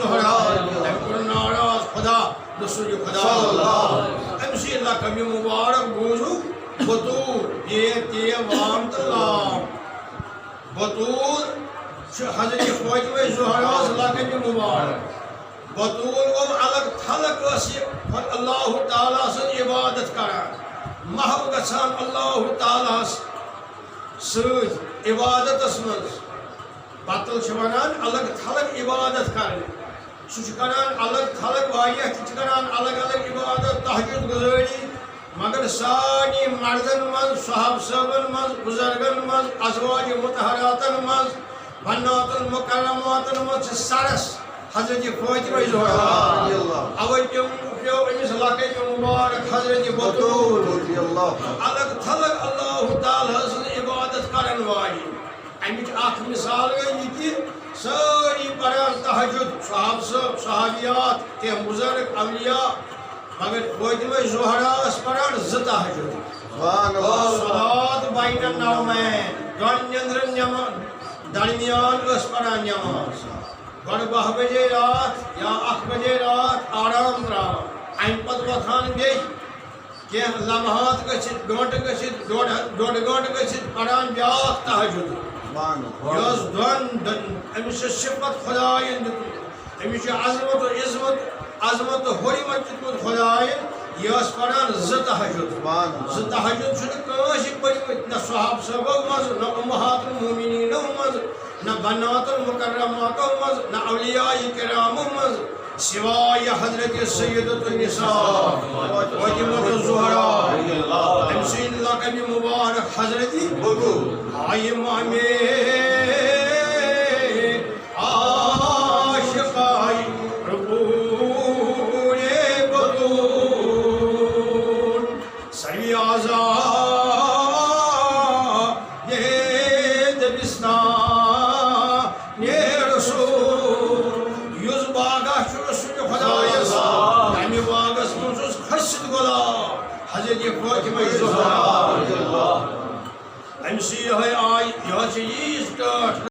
زہرا ناراض خدا رسول خدا ام سی اللہ کمی مبارک بوزو بطور یہ وام تو لام بطور حضرت فاطمہ زہرا اللہ کمی مبارک بطور الگ تھلک اللہ تعالیٰ سن عبادت کران محو گژھان اللہ تعالیٰ ست عبادتس مز بطل ونان الگ تھلک عبادت کرنے سہ کران الگ تھلک واریاہ کران الگ الگ عبادت تہجد گزاری مگر ساری مردن من صحاب صاحبن من بزرگن من ازواج مطہراتن من بناتن مکرماتن من سرس حضرت فاطمہ زہرا اوے پیو امس لقب مبارک حضرت بطول الگ تھلک اللہ تعالیٰ سن عبادت کرن والی امچ اخ مثال گئی یہ ساری پران تہجد صحاب صاحب صحابیات تم بزرگ اولیاء مگر فاطمہ زہرا پران تہجد صلات بین النومین دون نیندرن درمیان پران نماز گۄڈٕ 12 بجے رات یا 1 بجے رات آرام تراوان امہ پتہٕ وۄتھان بیٚیہِ کینٛہہ لمحات گٔژھِتھ گٲنٛٹہٕ گٔژھِتھ ڈۄڈ گٲنٛٹہٕ گٔژھِتھ پران بیٛاکھ تہجد یۄس دۄن أمِس چھِ صفت خۄدایَن دیُتمُت أمِس چھِ عظمت و عظمت و حرمت دیُتمُت خۄدایَن یہِ ٲس پران 2 تہجد 2 تہجد چھُنہٕ کٲنٛسہِ پٔرمٕتۍ نہ صحاب صٲبو منٛز نہ اُمہات المومنیٖنو منٛز نہ بنات المکرماتو مز نہ اولیاء کرامو مز سوائے حضرت سیدۃ النساء فاطمہ زہرا ام سی لقب مبارک حضرت آئی مامی عاشقائی ربون بطول سوی آزاد یہ دبستان حضرت فاطمہ زہرا ام سی آئی یہ